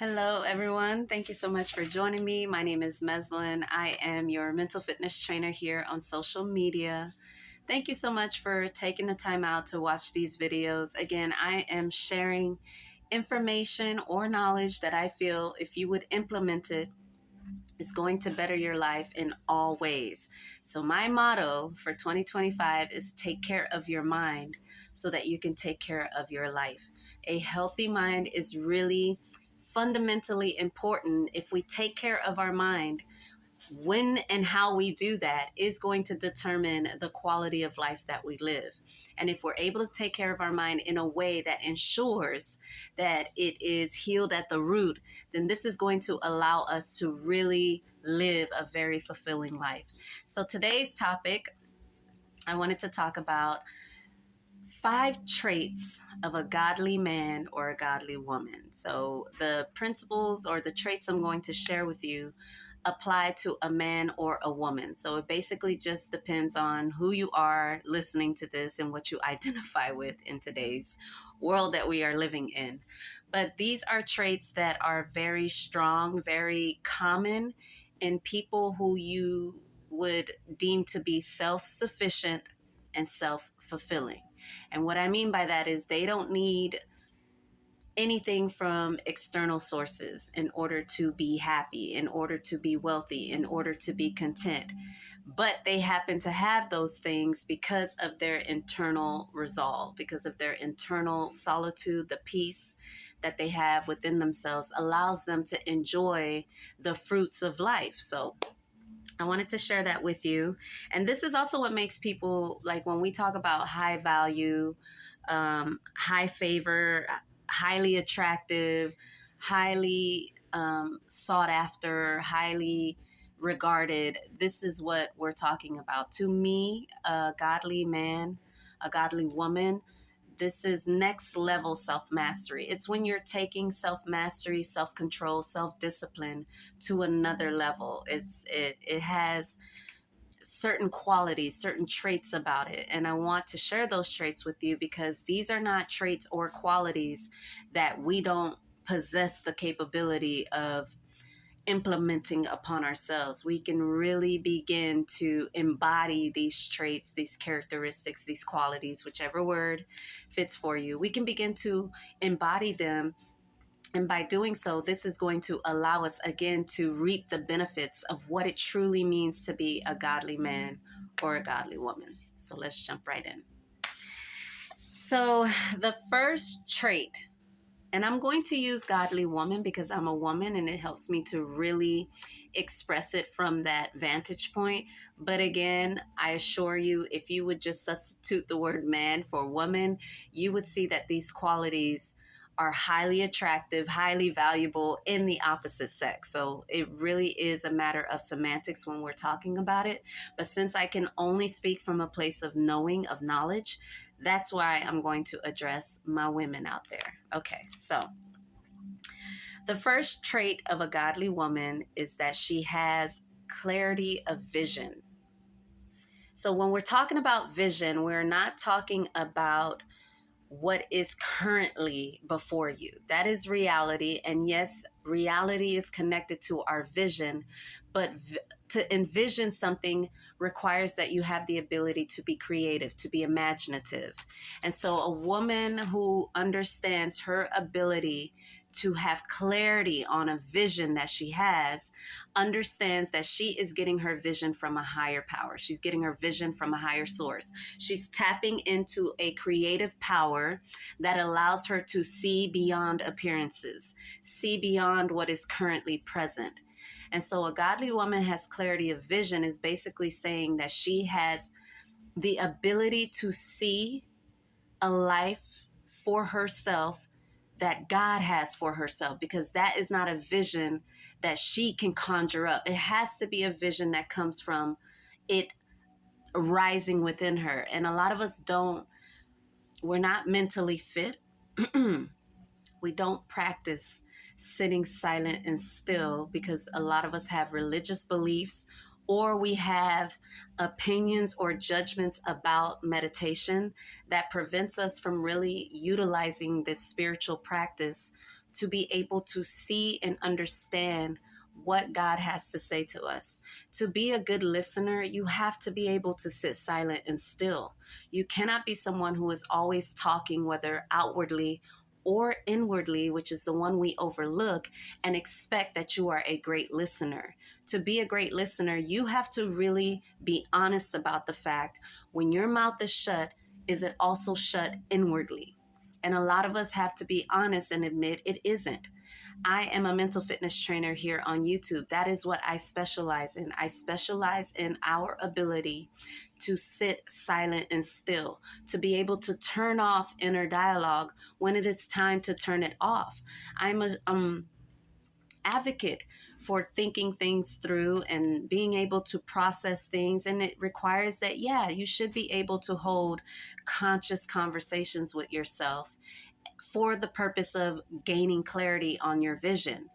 Hello, everyone. Thank you so much for joining me. My name is Meslin. I am your mental fitness trainer here on social media. Thank you so much for taking the time out to watch these videos. Again, I am sharing information or knowledge that I feel if you would implement it, is going to better your life in all ways. So my motto for 2025 is take care of your mind so that you can take care of your life. A healthy mind is really fundamentally important. If we take care of our mind, when and how we do that is going to determine the quality of life that we live. And if we're able to take care of our mind in a way that ensures that it is healed at the root, then this is going to allow us to really live a very fulfilling life. So today's topic, I wanted to talk about 5 traits of a godly man or a godly woman. So the principles or the traits I'm going to share with you apply to a man or a woman. So it basically just depends on who you are listening to this and what you identify with in today's world that we are living in. But these are traits that are very strong, very common in people who you would deem to be self-sufficient and self-fulfilling. And what I mean by that is they don't need anything from external sources in order to be happy, in order to be wealthy, in order to be content. But they happen to have those things because of their internal resolve, because of their internal solitude. The peace that they have within themselves allows them to enjoy the fruits of life. So I wanted to share that with you. And this is also what makes people, like when we talk about high value, high favor, highly attractive, highly sought after, highly regarded, this is what we're talking about. To me, a godly man, a godly woman, this is next level self mastery. It's when you're taking self mastery, self control, self discipline to another level. It has certain qualities, certain traits about it. And I want to share those traits with you because these are not traits or qualities that we don't possess the capability of implementing upon ourselves. We can really begin to embody these traits, these characteristics, these qualities, whichever word fits for you. We can begin to embody them. And by doing so, this is going to allow us again to reap the benefits of what it truly means to be a godly man or a godly woman. So let's jump right in. So the first trait, and I'm going to use godly woman because I'm a woman and it helps me to really express it from that vantage point. But again, I assure you, if you would just substitute the word man for woman, you would see that these qualities are highly attractive, highly valuable in the opposite sex. So it really is a matter of semantics when we're talking about it. But since I can only speak from a place of knowing, of knowledge, that's why I'm going to address my women out there. Okay, so the first trait of a godly woman is that she has clarity of vision. So when we're talking about vision, we're not talking about what is currently before you. That is reality. And yes, reality is connected to our vision, but to envision something requires that you have the ability to be creative, to be imaginative. And so a woman who understands her ability to have clarity on a vision that she has, understands that she is getting her vision from a higher power. She's getting her vision from a higher source. She's tapping into a creative power that allows her to see beyond appearances, see beyond what is currently present. And so a godly woman has clarity of vision is basically saying that she has the ability to see a life for herself that God has for herself, because that is not a vision that she can conjure up. It has to be a vision that comes from it rising within her. And a lot of us we're not mentally fit. We don't practice sitting silent and still because a lot of us have religious beliefs or we have opinions or judgments about meditation that prevents us from really utilizing this spiritual practice to be able to see and understand what God has to say to us. To be a good listener, you have to be able to sit silent and still. You cannot be someone who is always talking, whether outwardly or inwardly, which is the one we overlook, and expect that you are a great listener. To be a great listener, you have to really be honest about the fact when your mouth is shut, is it also shut inwardly? And a lot of us have to be honest and admit it isn't. I am a mental fitness trainer here on YouTube. That is what I specialize in. I specialize in our ability to sit silent and still, to be able to turn off inner dialogue when it is time to turn it off. I'm a advocate for thinking things through and being able to process things. And it requires that, yeah, you should be able to hold conscious conversations with yourself for the purpose of gaining clarity on your vision.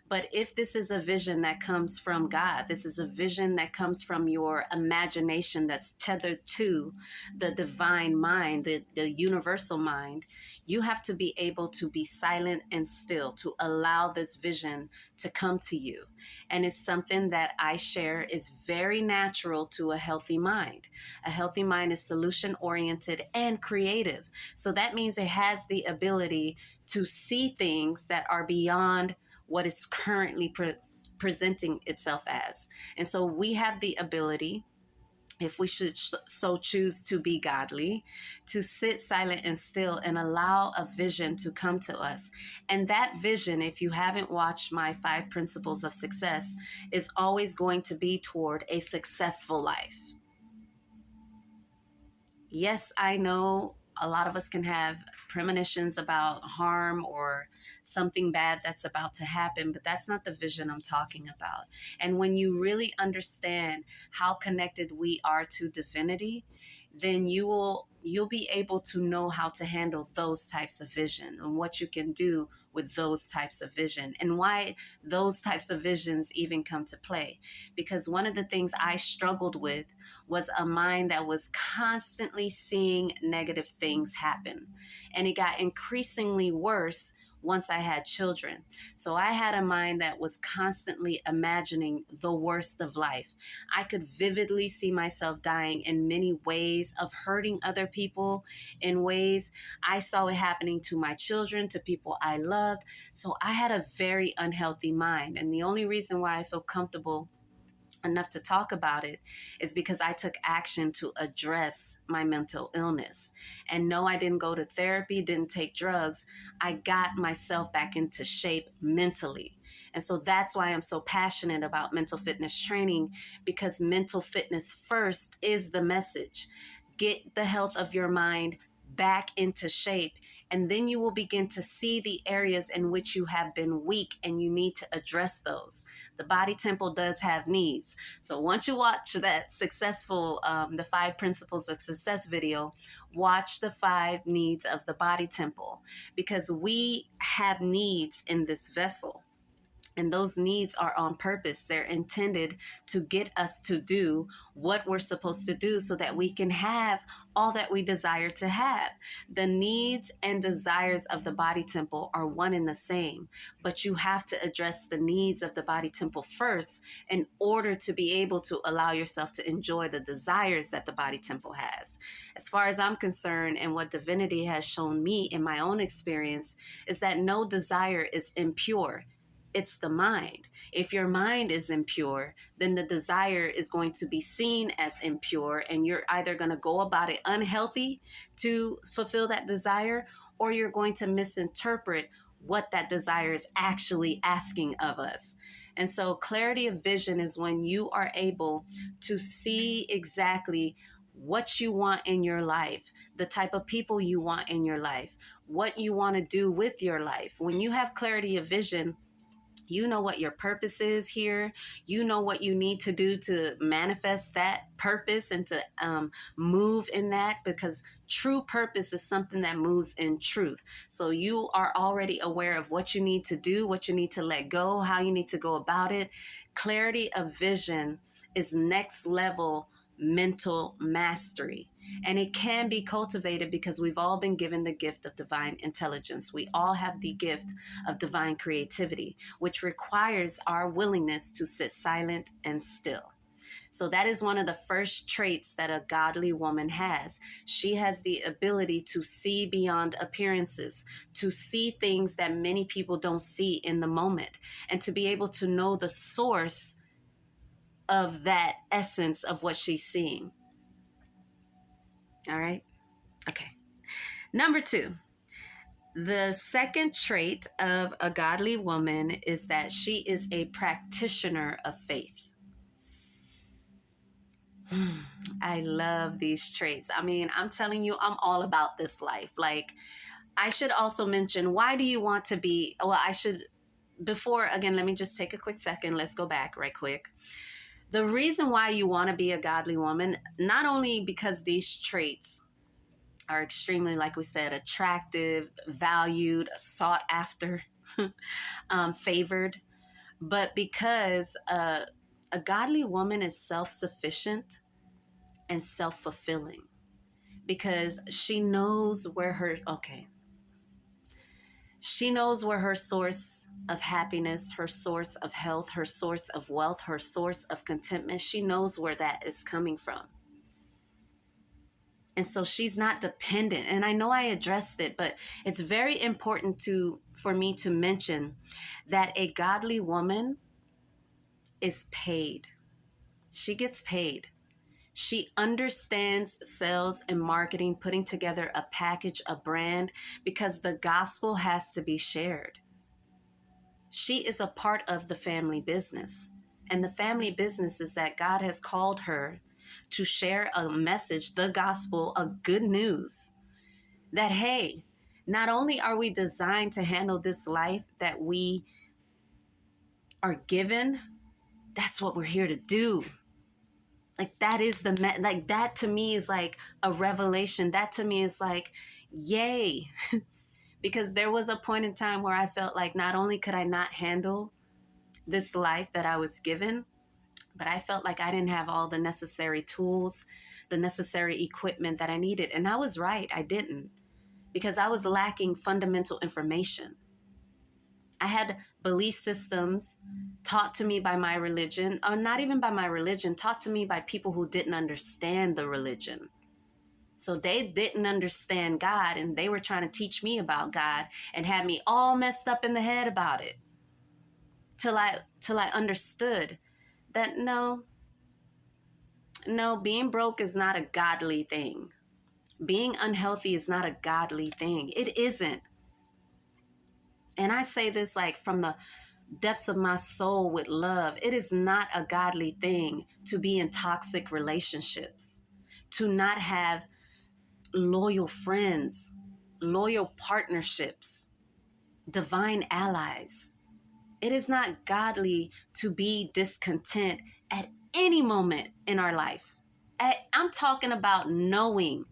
But if this is a vision that comes from God, this is a vision that comes from your imagination that's tethered to the divine mind, the universal mind, you have to be able to be silent and still to allow this vision to come to you. And it's something that I share is very natural to a healthy mind. A healthy mind is solution oriented and creative. So that means it has the ability to see things that are beyond what is currently presenting itself as. And so we have the ability, if we should so choose to be godly, to sit silent and still and allow a vision to come to us. And that vision, if you haven't watched my 5 principles of success, is always going to be toward a successful life. Yes, I know a lot of us can have premonitions about harm or something bad that's about to happen, but that's not the vision I'm talking about. And when you really understand how connected we are to divinity, then you'll be able to know how to handle those types of vision and what you can do with those types of vision and why those types of visions even come to play. Because one of the things I struggled with was a mind that was constantly seeing negative things happen. And it got increasingly worse once I had children. So I had a mind that was constantly imagining the worst of life. I could vividly see myself dying in many ways, of hurting other people in ways I saw it happening to my children, to people I loved. So I had a very unhealthy mind. And the only reason why I feel comfortable enough to talk about it is because I took action to address my mental illness. And no, I didn't go to therapy, didn't take drugs. I got myself back into shape mentally. And so that's why I'm so passionate about mental fitness training, because mental fitness first is the message. Get the health of your mind back into shape, and then you will begin to see the areas in which you have been weak and you need to address those. The body temple does have needs. So once you watch that the 5 principles of success video, watch the 5 needs of the body temple, because we have needs in this vessel. And those needs are on purpose. They're intended to get us to do what we're supposed to do so that we can have all that we desire to have. The needs and desires of the body temple are one and the same, but you have to address the needs of the body temple first in order to be able to allow yourself to enjoy the desires that the body temple has. As far as I'm concerned, and what divinity has shown me in my own experience, is that no desire is impure. It's the mind. If your mind is impure, then the desire is going to be seen as impure, and you're either going to go about it unhealthy to fulfill that desire, or you're going to misinterpret what that desire is actually asking of us. And so clarity of vision is when you are able to see exactly what you want in your life, the type of people you want in your life, what you want to do with your life. When you have clarity of vision, you know what your purpose is here. You know what you need to do to manifest that purpose and to move in that, because true purpose is something that moves in truth. So you are already aware of what you need to do, what you need to let go, how you need to go about it. Clarity of vision is next level mental mastery. And it can be cultivated because we've all been given the gift of divine intelligence. We all have the gift of divine creativity, which requires our willingness to sit silent and still. So that is one of the first traits that a godly woman has. She has the ability to see beyond appearances, to see things that many people don't see in the moment, and to be able to know the source of that essence of what she's seeing. All right. Okay. Number two, the second trait of a godly woman is that she is a practitioner of faith. I love these traits. I mean, I'm telling you, I'm all about this life. Like, I should also mention, why do you want to be, well, I should, before, again, let me just take a quick second. Let's go back right quick. The reason why you want to be a godly woman, not only because these traits are extremely, like we said, attractive, valued, sought after, favored, but because a godly woman is self-sufficient and self-fulfilling, because she knows where her source of happiness, her source of health, her source of wealth, her source of contentment, she knows where that is coming from. And so she's not dependent. And I know I addressed it, but it's very important for me to mention that a godly woman is paid. She gets paid. She understands sales and marketing, putting together a package, a brand, because the gospel has to be shared. She is a part of the family business. And the family business is that God has called her to share a message, the gospel, a good news that, hey, not only are we designed to handle this life that we are given, that's what we're here to do. Like that is like that to me is like a revelation. That to me is like, yay. Because there was a point in time where I felt like not only could I not handle this life that I was given, but I felt like I didn't have all the necessary tools, the necessary equipment that I needed. And I was right, I didn't, because I was lacking fundamental information. I had belief systems taught to me by my religion, or not even by my religion, taught to me by people who didn't understand the religion. So they didn't understand God, and they were trying to teach me about God and had me all messed up in the head about it till I understood that no, being broke is not a godly thing. Being unhealthy is not a godly thing. It isn't. And I say this like from the depths of my soul with love. It is not a godly thing to be in toxic relationships, to not have loyal friends, loyal partnerships, divine allies. It is not godly to be discontent at any moment in our life. I'm talking about knowing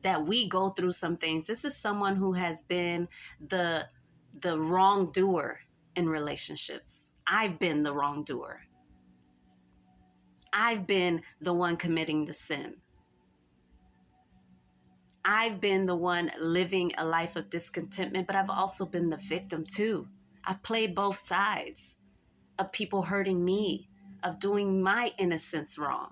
that we go through some things. This is someone who has been the wrongdoer in relationships. I've been the wrongdoer. I've been the one committing the sin. I've been the one living a life of discontentment, but I've also been the victim too. I've played both sides of people hurting me, of doing my innocence wrong.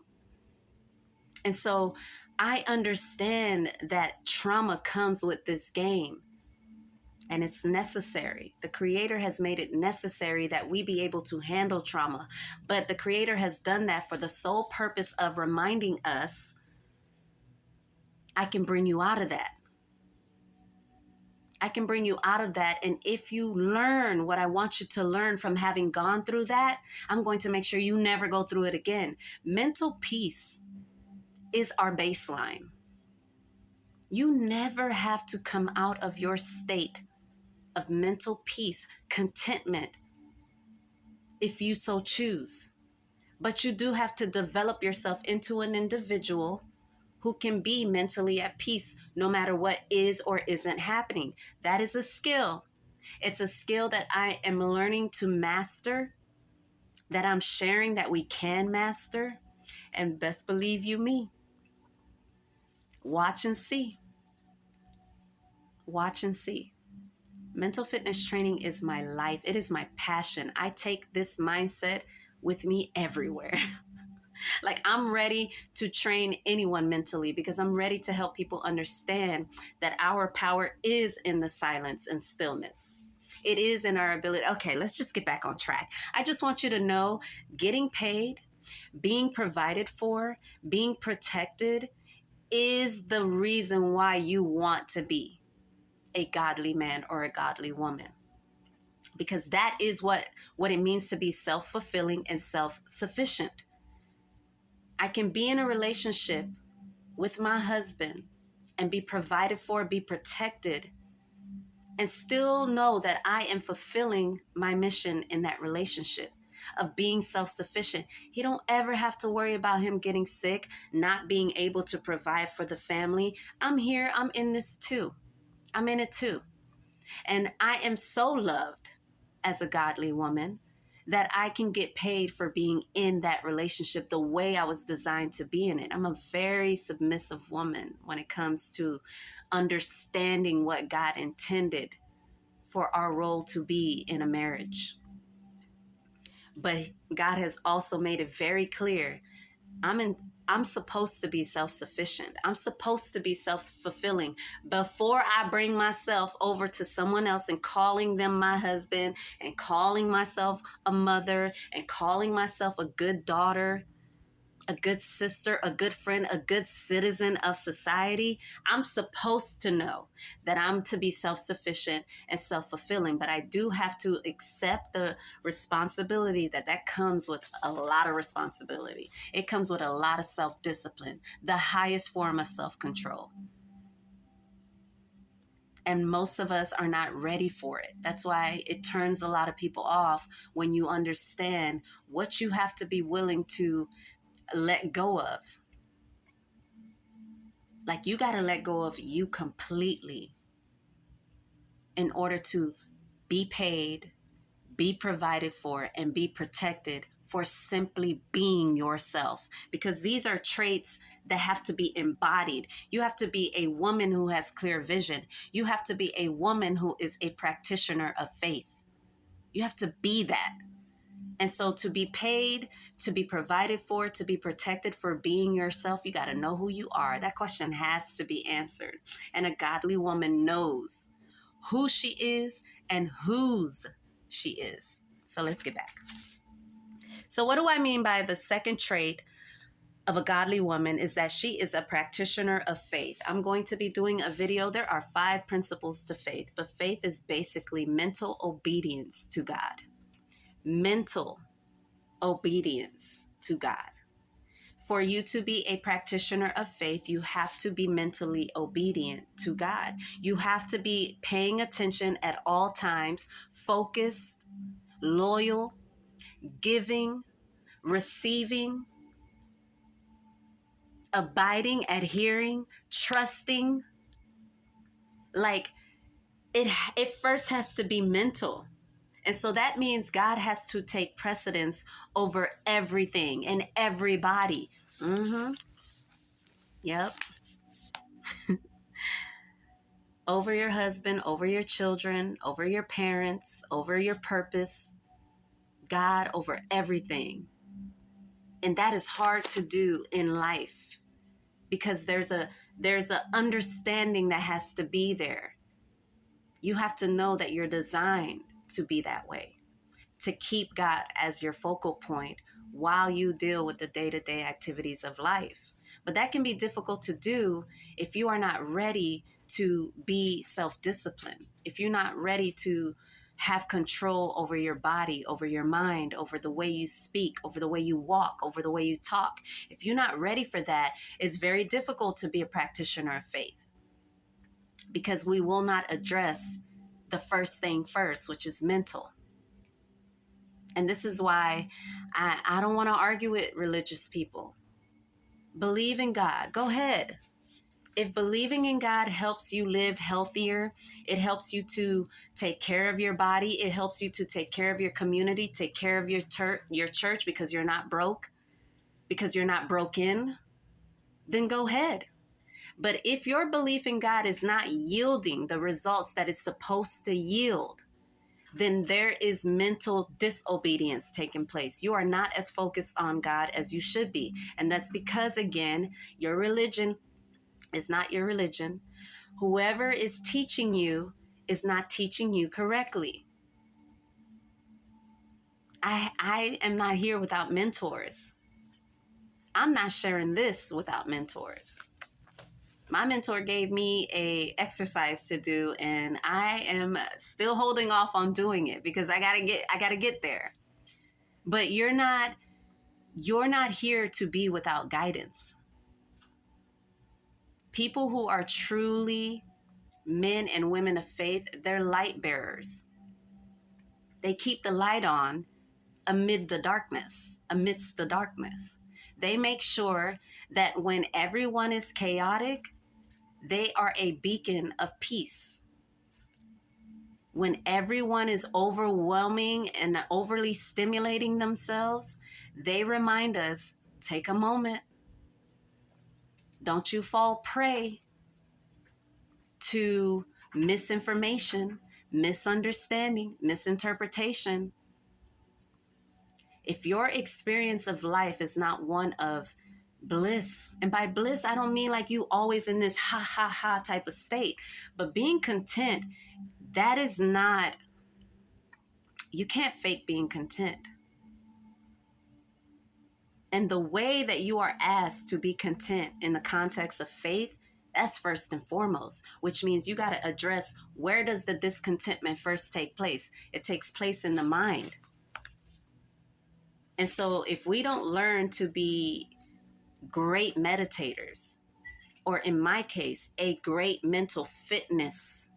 And so I understand that trauma comes with this game. And it's necessary. The Creator has made it necessary that we be able to handle trauma. But the Creator has done that for the sole purpose of reminding us, I can bring you out of that. I can bring you out of that. And if you learn what I want you to learn from having gone through that, I'm going to make sure you never go through it again. Mental peace is our baseline. You never have to come out of your state of mental peace, contentment, if you so choose. But you do have to develop yourself into an individual who can be mentally at peace no matter what is or isn't happening. That is a skill. It's a skill that I am learning to master, that I'm sharing that we can master. And best believe you me, watch and see. Watch and see. Mental fitness training is my life. It is my passion. I take this mindset with me everywhere. Like, I'm ready to train anyone mentally because I'm ready to help people understand that our power is in the silence and stillness. It is in our ability. Okay, let's just get back on track. I just want you to know, getting paid, being provided for, being protected is the reason why you want to be a godly man or a godly woman, because that is what it means to be self-fulfilling and self-sufficient. I can be in a relationship with my husband and be provided for, be protected, and still know that I am fulfilling my mission in that relationship of being self-sufficient. He don't ever have to worry about him getting sick, not being able to provide for the family. I'm here, I'm in this too. I'm in it too. And I am so loved as a godly woman that I can get paid for being in that relationship the way I was designed to be in it. I'm a very submissive woman when it comes to understanding what God intended for our role to be in a marriage. But God has also made it very clear, I'm supposed to be self-sufficient. I'm supposed to be self-fulfilling before I bring myself over to someone else and calling them my husband and calling myself a mother and calling myself a good daughter, a good sister, a good friend, a good citizen of society. I'm supposed to know that I'm to be self-sufficient and self-fulfilling, but I do have to accept the responsibility that comes with a lot of responsibility. It comes with a lot of self-discipline, the highest form of self-control. And most of us are not ready for it. That's why it turns a lot of people off when you understand what you have to be willing to let go of. Like, you got to let go of you completely in order to be paid, be provided for, and be protected for simply being yourself. Because these are traits that have to be embodied. You have to be a woman who has clear vision. You have to be a woman who is a practitioner of faith. You have to be that. And so to be paid, to be provided for, to be protected for being yourself, you got to know who you are. That question has to be answered. And a godly woman knows who she is and whose she is. So let's get back. So what do I mean by the second trait of a godly woman is that she is a practitioner of faith. I'm going to be doing a video. There are 5 principles to faith, but faith is basically mental obedience to God. Mental obedience to God. For you to be a practitioner of faith, you have to be mentally obedient to God. You have to be paying attention at all times, focused, loyal, giving, receiving, abiding, adhering, trusting. Like, it first has to be mental. And so that means God has to take precedence over everything and everybody. Yep. Over your husband, over your children, over your parents, over your purpose. God over everything. And that is hard to do in life because there's a understanding that has to be there. You have to know that you're designed to be that way, to keep God as your focal point while you deal with the day-to-day activities of life. But that can be difficult to do if you are not ready to be self-disciplined, if you're not ready to have control over your body, over your mind, over the way you speak, over the way you walk, over the way you talk. If you're not ready for that, it's very difficult to be a practitioner of faith because we will not address the first thing first, which is mental. And this is why I don't want to argue with religious people. Believe in God. Go ahead. If believing in God helps you live healthier, it helps you to take care of your body, it helps you to take care of your community, take care of your church because you're not broke, because you're not broken, then go ahead. But if your belief in God is not yielding the results that it's supposed to yield, then there is mental disobedience taking place. You are not as focused on God as you should be. And that's because, again, your religion is not your religion. Whoever is teaching you is not teaching you correctly. I am not here without mentors. I'm not sharing this without mentors. My mentor gave me a exercise to do, and I am still holding off on doing it because I gotta get there. But you're not here to be without guidance. People who are truly men and women of faith, they're light bearers. They keep the light on amidst the darkness. They make sure that when everyone is chaotic, they are a beacon of peace. When everyone is overwhelming and overly stimulating themselves, they remind us, take a moment. Don't you fall prey to misinformation, misunderstanding, misinterpretation. If your experience of life is not one of bliss, and by bliss, I don't mean like you always in this ha ha ha type of state, but being content, that is not, you can't fake being content. And the way that you are asked to be content in the context of faith, that's first and foremost, which means you got to address, where does the discontentment first take place? It takes place in the mind. And so if we don't learn to be great meditators, or in my case, a great mental fitness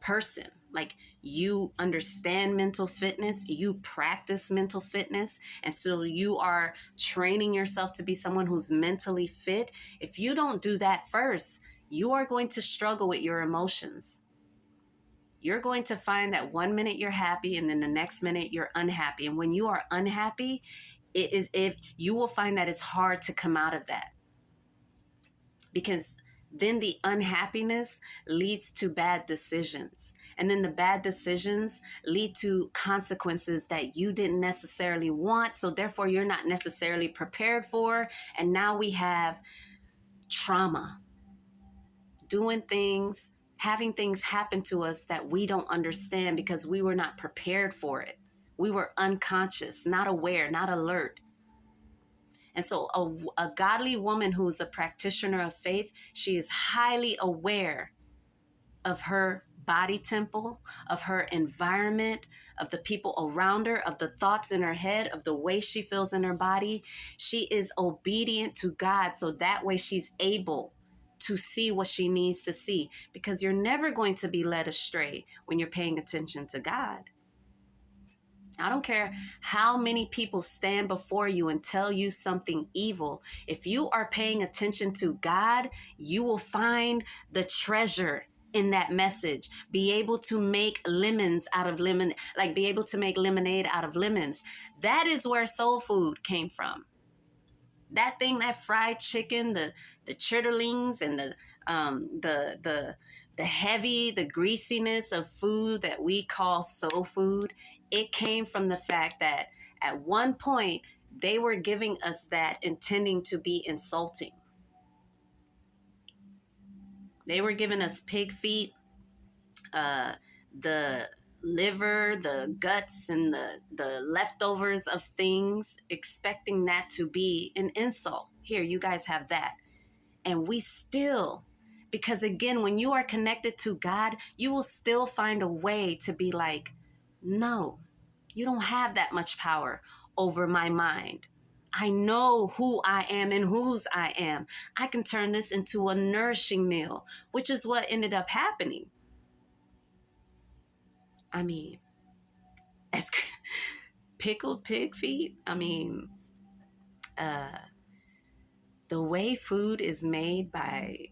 person, like you understand mental fitness, you practice mental fitness, and so you are training yourself to be someone who's mentally fit. If you don't do that first, you are going to struggle with your emotions. You're going to find that one minute you're happy and then the next minute you're unhappy. And when you are unhappy, you will find that it's hard to come out of that, because then the unhappiness leads to bad decisions. And then the bad decisions lead to consequences that you didn't necessarily want. So therefore, you're not necessarily prepared for. And now we have trauma, doing things, having things happen to us that we don't understand because we were not prepared for it. We were unconscious, not aware, not alert. And so a godly woman who's a practitioner of faith, she is highly aware of her body temple, of her environment, of the people around her, of the thoughts in her head, of the way she feels in her body. She is obedient to God, so that way she's able to see what she needs to see, because you're never going to be led astray when you're paying attention to God. I don't care how many people stand before you and tell you something evil. If you are paying attention to God, you will find the treasure in that message. Be able to make lemons out of lemon, like be able to make lemonade out of lemons. That is where soul food came from. That thing, that fried chicken, the chitterlings, and the heavy, the greasiness of food that we call soul food, it came from the fact that at one point they were giving us that intending to be insulting. They were giving us pig feet, the liver, the guts, and the leftovers of things, expecting that to be an insult. Here, you guys have that. And we still, because again, when you are connected to God, you will still find a way to be like, no, you don't have that much power over my mind. I know who I am and whose I am. I can turn this into a nourishing meal, which is what ended up happening. I mean, as pickled pig feet. I mean, uh, the way food is made by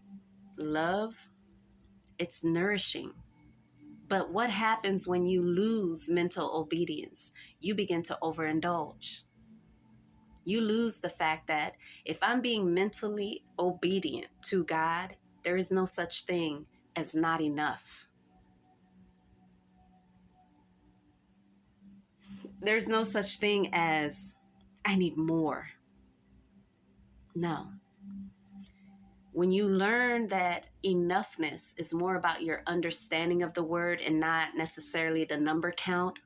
love, it's nourishing. But what happens when you lose mental obedience? You begin to overindulge. You lose the fact that if I'm being mentally obedient to God, there is no such thing as not enough. There's no such thing as I need more. No. When you learn that enoughness is more about your understanding of the word and not necessarily the number count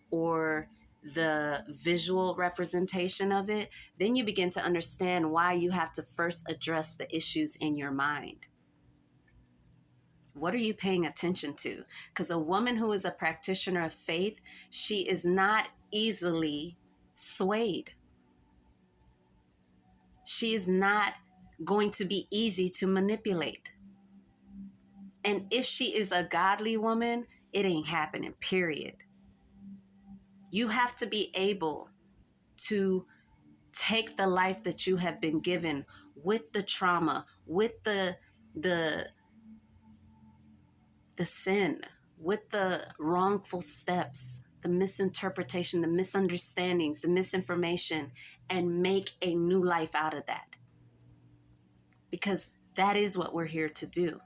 or the visual representation of it, then you begin to understand why you have to first address the issues in your mind. What are you paying attention to? Because a woman who is a practitioner of faith, she is not easily swayed. She is not going to be easy to manipulate. And if she is a godly woman, it ain't happening, period. You have to be able to take the life that you have been given with the trauma, with the sin, with the wrongful steps, the misinterpretation, the misunderstandings, the misinformation, and make a new life out of that. Because that is what we're here to do.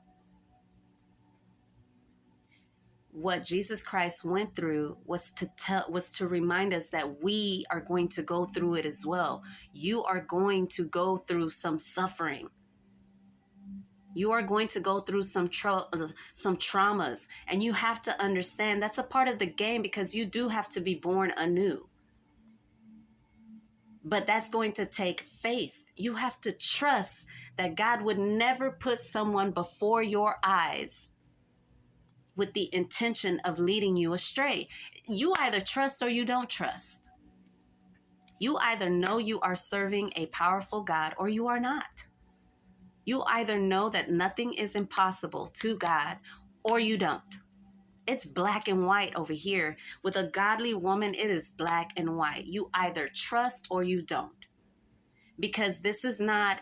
What Jesus Christ went through was to remind us that we are going to go through it as well. You are going to go through some suffering. You are going to go through some traumas, and you have to understand that's a part of the game, because you do have to be born anew. But that's going to take faith. You have to trust that God would never put someone before your eyes with the intention of leading you astray. You either trust or you don't trust. You either know you are serving a powerful God or you are not. You either know that nothing is impossible to God or you don't. It's black and white over here. With a godly woman, it is black and white. You either trust or you don't. Because this is not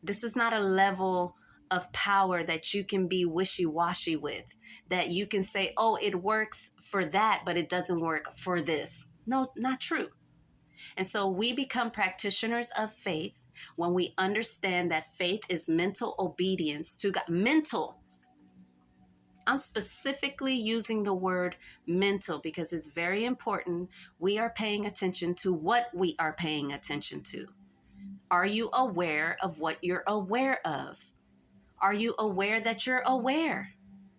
a level of power that you can be wishy-washy with, that you can say, oh, it works for that, but it doesn't work for this. No, not true. And so we become practitioners of faith when we understand that faith is mental obedience to God. Mental. I'm specifically using the word mental because it's very important. We are paying attention to what we are paying attention to. Are you aware of what you're aware of? Are you aware that you're aware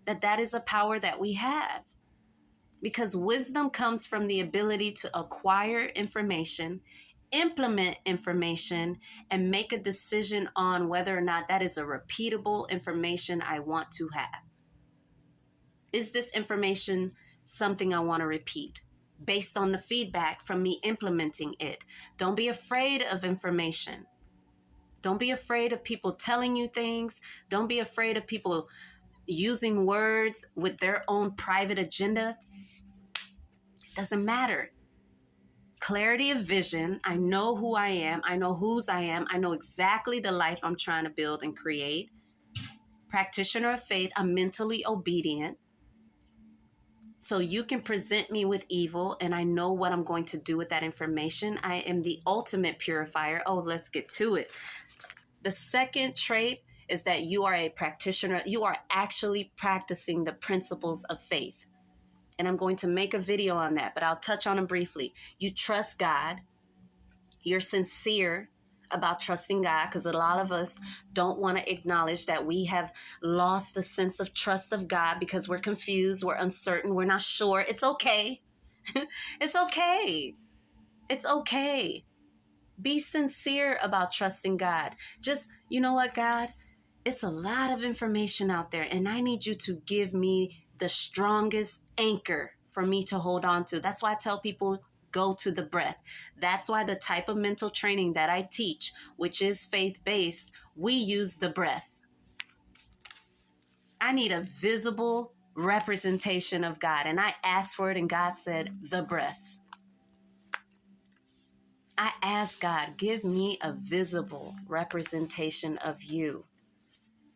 that that is a power that we have? Because wisdom comes from the ability to acquire information, implement information, and make a decision on whether or not that is a repeatable information I want to have. Is this information something I want to repeat based on the feedback from me implementing it? Don't be afraid of information. Don't be afraid of people telling you things. Don't be afraid of people using words with their own private agenda. It doesn't matter. Clarity of vision. I know who I am. I know whose I am. I know exactly the life I'm trying to build and create. Practitioner of faith. I'm mentally obedient. So you can present me with evil and I know what I'm going to do with that information. I am the ultimate purifier. Oh, let's get to it. The second trait is that you are a practitioner. You are actually practicing the principles of faith. And I'm going to make a video on that, but I'll touch on them briefly. You trust God. You're sincere about trusting God, because a lot of us don't want to acknowledge that we have lost the sense of trust of God because we're confused, we're uncertain, we're not sure. It's okay. It's okay. It's okay. Be sincere about trusting God. Just, you know what, God? It's a lot of information out there, and I need you to give me the strongest anchor for me to hold on to. That's why I tell people, go to the breath. That's why the type of mental training that I teach, which is faith-based, we use the breath. I need a visible representation of God, and I asked for it, and God said, the breath. I asked God, give me a visible representation of you.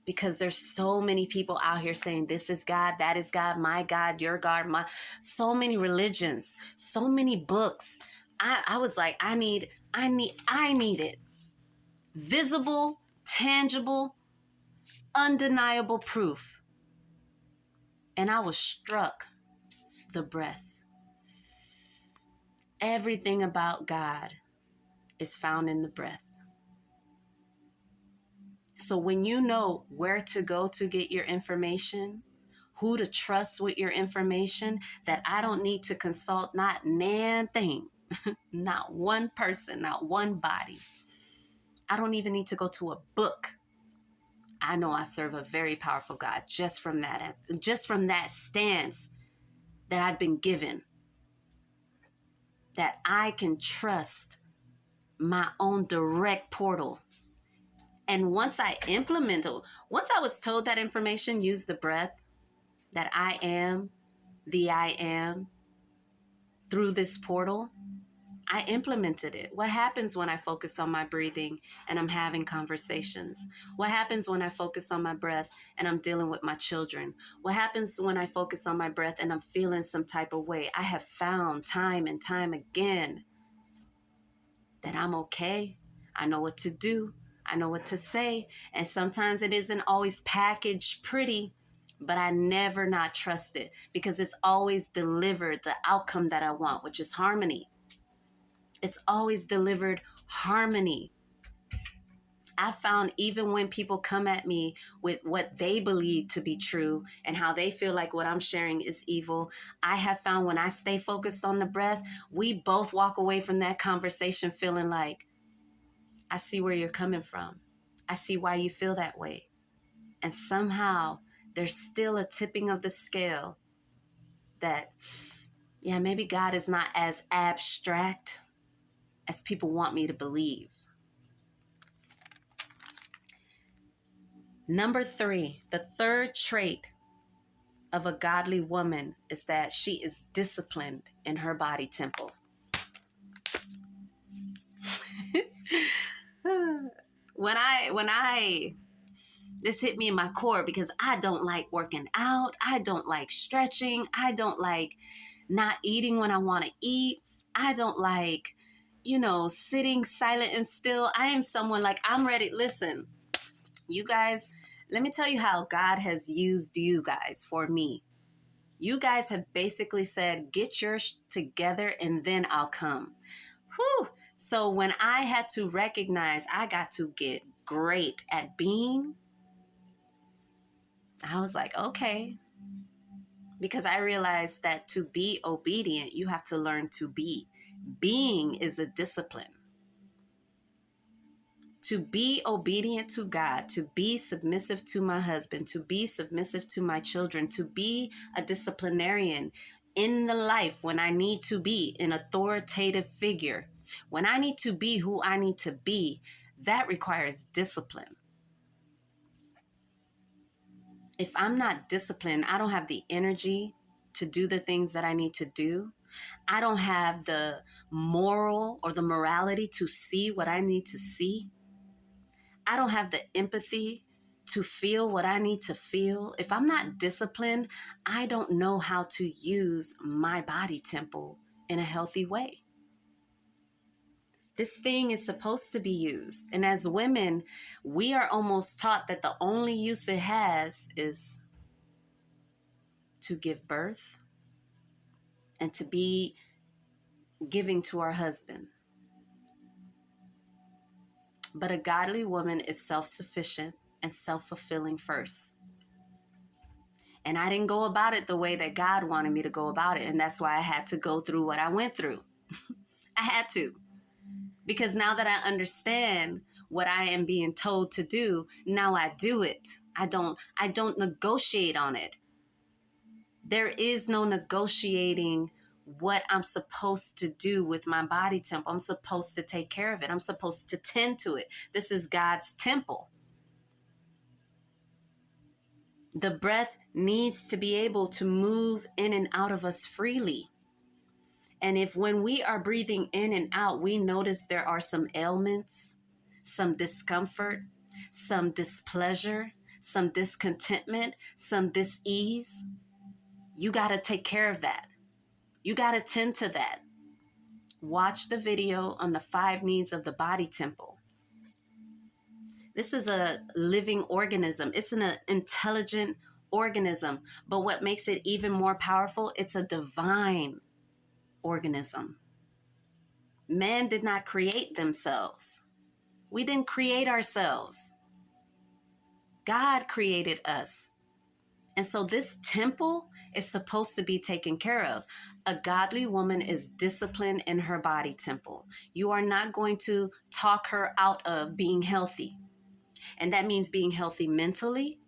Because there's so many people out here saying this is God, that is God, my God, your God, so many religions, so many books. I was like, I need I need it. Visible, tangible, undeniable proof. And I was struck. The breath. Everything about God is found in the breath. So when you know where to go to get your information, who to trust with your information, that I don't need to consult not nan thing, not one person, not one body. I don't even need to go to a book. I know I serve a very powerful God just from that stance that I've been given, that I can trust my own direct portal. And once I was told that information, use the breath, that I am the I am through this portal, I implemented it. What happens when I focus on my breathing and I'm having conversations? What happens when I focus on my breath and I'm dealing with my children? What happens when I focus on my breath and I'm feeling some type of way? I have found time and time again that I'm okay. I know what to do. I know what to say. And sometimes it isn't always packaged pretty, but I never not trust it because it's always delivered the outcome that I want, which is harmony. It's always delivered harmony. I found even when people come at me with what they believe to be true and how they feel like what I'm sharing is evil, I have found when I stay focused on the breath, we both walk away from that conversation feeling like, I see where you're coming from. I see why you feel that way. And somehow there's still a tipping of the scale that, yeah, maybe God is not as abstract as people want me to believe. Number 3, the third trait of a godly woman is that she is disciplined in her body temple. This hit me in my core because I don't like working out. I don't like stretching. I don't like not eating when I want to eat. I don't like, sitting silent and still. I am someone like, I'm ready. Listen, you guys, let me tell you how God has used you guys for me. You guys have basically said, get yours together and then I'll come. Whew. So when I had to recognize I got to get great at being, I was like, okay. Because I realized that to be obedient, you have to learn to be. Being is a discipline. To be obedient to God, to be submissive to my husband, to be submissive to my children, to be a disciplinarian in the life when I need to be an authoritative figure, when I need to be who I need to be, that requires discipline. If I'm not disciplined, I don't have the energy to do the things that I need to do. I don't have the moral or the morality to see what I need to see. I don't have the empathy to feel what I need to feel. If I'm not disciplined, I don't know how to use my body temple in a healthy way. This thing is supposed to be used. And as women, we are almost taught that the only use it has is to give birth and to be giving to our husband. But a godly woman is self-sufficient and self-fulfilling first. And I didn't go about it the way that God wanted me to go about it. And that's why I had to go through what I went through. I had to. Because now that I understand what I am being told to do, now I do it. I don't negotiate on it. There is no negotiating what I'm supposed to do with my body temple. I'm supposed to take care of it. I'm supposed to tend to it. This is God's temple. The breath needs to be able to move in and out of us freely. And if when we are breathing in and out, we notice there are some ailments, some discomfort, some displeasure, some discontentment, some dis-ease, you got to take care of that. You got to tend to that. Watch the video on the 5 needs of the body temple. This is a living organism. It's an intelligent organism. But what makes it even more powerful, it's a divine organism. Man did not create themselves. We didn't create ourselves. God created us. And so this temple is supposed to be taken care of. A godly woman is disciplined in her body temple. You are not going to talk her out of being healthy. And that means being healthy mentally,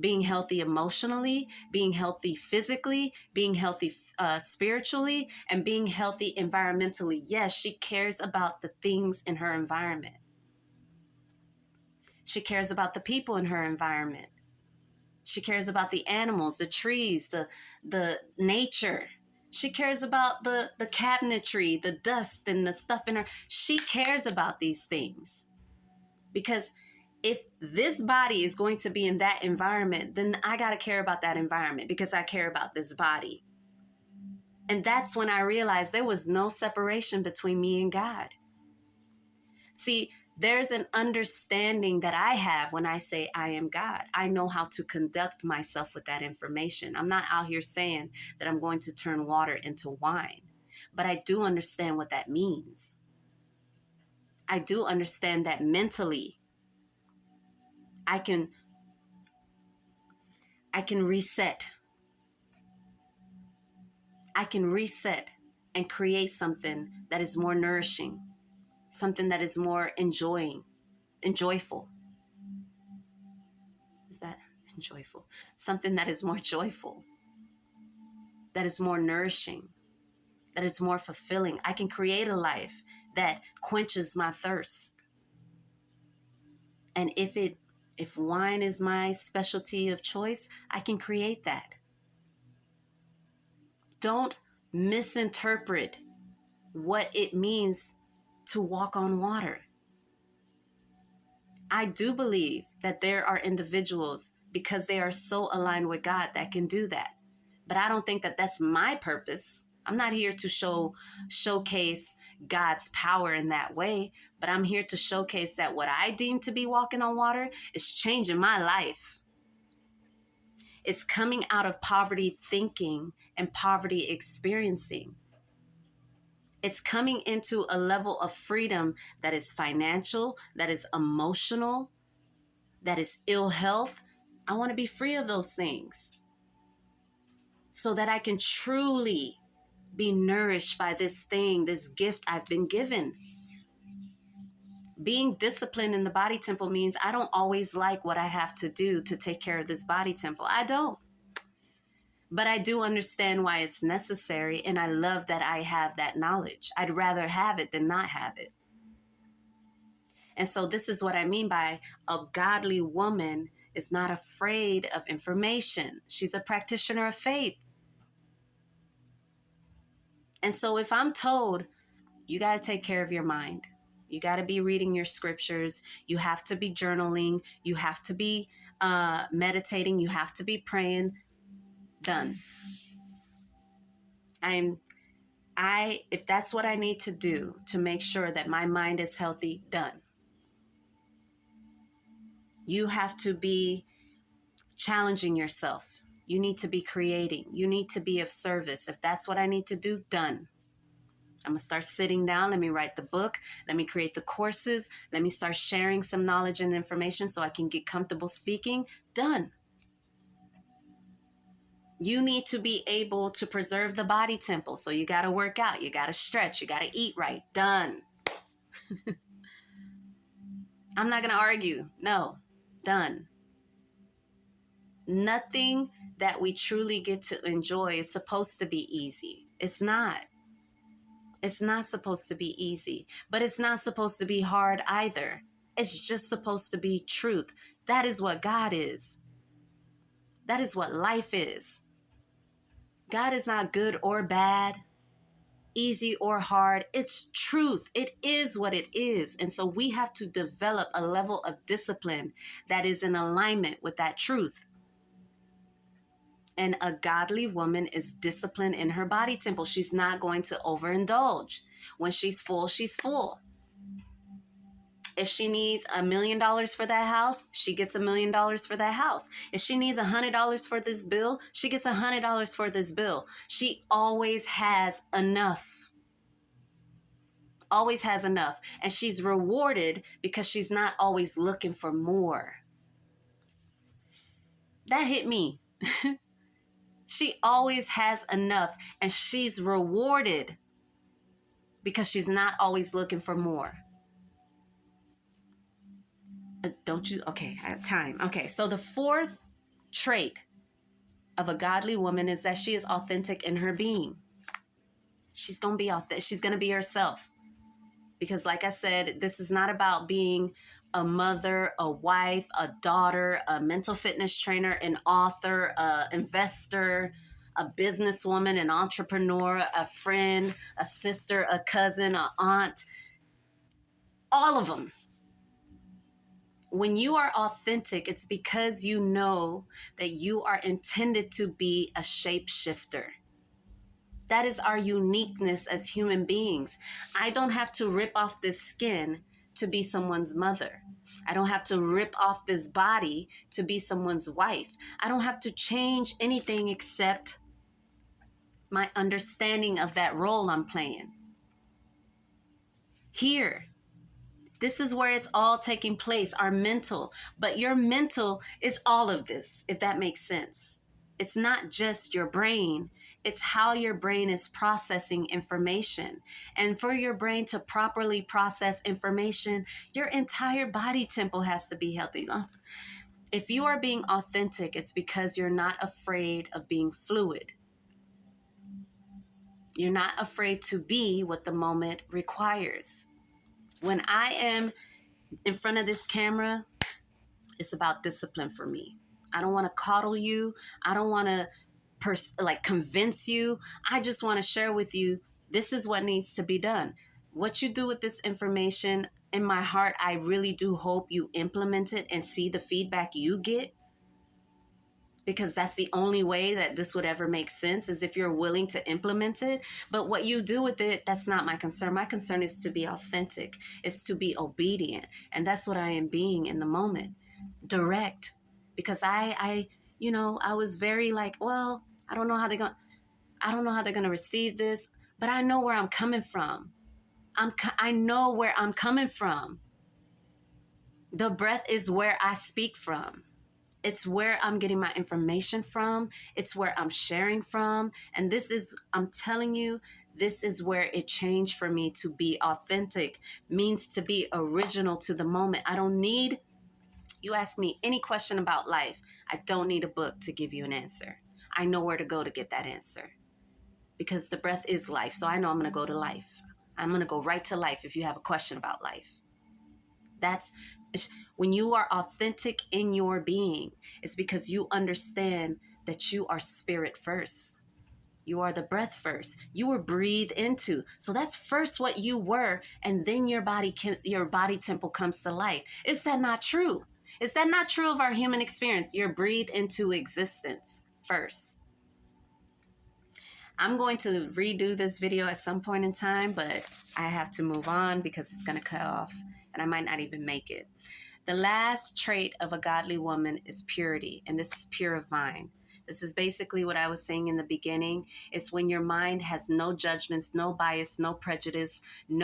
being healthy emotionally, being healthy physically, being healthy spiritually, and being healthy environmentally. Yes, she cares about the things in her environment. She cares about the people in her environment. She cares about the animals, the trees, the nature. She cares about the cabinetry, the dust and the stuff in her. She cares about these things. Because if this body is going to be in that environment, then I got to care about that environment because I care about this body. And that's when I realized there was no separation between me and God. See, there's an understanding that I have when I say I am God. I know how to conduct myself with that information. I'm not out here saying that I'm going to turn water into wine, but I do understand what that means. I do understand that mentally I can reset. I can reset and create something that is more nourishing, something that is more enjoyful. Is that enjoyful? Something that is more joyful, that is more nourishing, that is more fulfilling. I can create a life that quenches my thirst. And if wine is my specialty of choice, I can create that. Don't misinterpret what it means to walk on water. I do believe that there are individuals, because they are so aligned with God, that can do that. But I don't think that that's my purpose. I'm not here to showcase God's power in that way, but I'm here to showcase that what I deem to be walking on water is changing my life. It's coming out of poverty thinking and poverty experiencing. It's coming into a level of freedom that is financial, that is emotional, that is ill health. I want to be free of those things so that I can truly be nourished by this thing, this gift I've been given. Being disciplined in the body temple means I don't always like what I have to do to take care of this body temple. I don't. But I do understand why it's necessary, and I love that I have that knowledge. I'd rather have it than not have it. And so this is what I mean by a godly woman is not afraid of information. She's a practitioner of faith. And so if I'm told, you got to take care of your mind, you got to be reading your scriptures, you have to be journaling, you have to be meditating, you have to be praying, done. If that's what I need to do to make sure that my mind is healthy, done. You have to be challenging yourself. You need to be creating. You need to be of service. If that's what I need to do, done. I'm going to start sitting down. Let me write the book. Let me create the courses. Let me start sharing some knowledge and information so I can get comfortable speaking. Done. You need to be able to preserve the body temple. So you got to work out. You got to stretch. You got to eat right. Done. I'm not going to argue. No. Done. Nothing that we truly get to enjoy is supposed to be easy. It's not. It's not supposed to be easy, but it's not supposed to be hard either. It's just supposed to be truth. That is what God is. That is what life is. God is not good or bad, easy or hard. It's truth. It is what it is. And so we have to develop a level of discipline that is in alignment with that truth. And a godly woman is disciplined in her body temple. She's not going to overindulge. When she's full, she's full. If she needs $1,000,000 for that house, she gets $1,000,000 for that house. If she needs $100 for this bill, she gets $100 for this bill. She always has enough. Always has enough. And she's rewarded because she's not always looking for more. That hit me. She always has enough, and she's rewarded because she's not always looking for more. Don't you? Okay, I have time. Okay, so the fourth trait of a godly woman is that she is authentic in her being. She's going to be authentic. She's going to be herself. Because like I said, this is not about being a mother, a wife, a daughter, a mental fitness trainer, an author, an investor, a businesswoman, an entrepreneur, a friend, a sister, a cousin, an aunt, all of them. When you are authentic, it's because you know that you are intended to be a shapeshifter. That is our uniqueness as human beings. I don't have to rip off this skin to be someone's mother. I don't have to rip off this body to be someone's wife. I don't have to change anything except my understanding of that role I'm playing. Here, this is where it's all taking place, our mental. But your mental is all of this, if that makes sense. It's not just your brain. It's how your brain is processing information. And for your brain to properly process information, your entire body temple has to be healthy. If you are being authentic, it's because you're not afraid of being fluid. You're not afraid to be what the moment requires. When I am in front of this camera, it's about discipline for me. I don't want to coddle you. I don't want to convince you. I just want to share with you, this is what needs to be done. What you do with this information, in my heart, I really do hope you implement it and see the feedback you get. Because that's the only way that this would ever make sense, is if you're willing to implement it. But what you do with it, that's not my concern. My concern is to be authentic, is to be obedient. And that's what I am being in the moment. Direct. Because I was very like, well, I don't know how they're going to receive this, but I know where I'm coming from. I know where I'm coming from. The breath is where I speak from. It's where I'm getting my information from. It's where I'm sharing from. And I'm telling you, this is where it changed for me. To be authentic means to be original to the moment. You ask me any question about life, I don't need a book to give you an answer. I know where to go to get that answer. Because the breath is life. So I know I'm going to go to life. I'm going to go right to life if you have a question about life. That's when you are authentic in your being. It's because you understand that you are spirit first. You are the breath first. You were breathed into. So that's first what you were, and then your body temple comes to life. Is that not true? Is that not true of our human experience? You're breathed into existence first. I'm going to redo this video at some point in time, but I have to move on because it's going to cut off and I might not even make it. The last trait of a godly woman is purity, and this is pure of mind. This is basically what I was saying in the beginning. It's when your mind has no judgments, no bias, no prejudice, no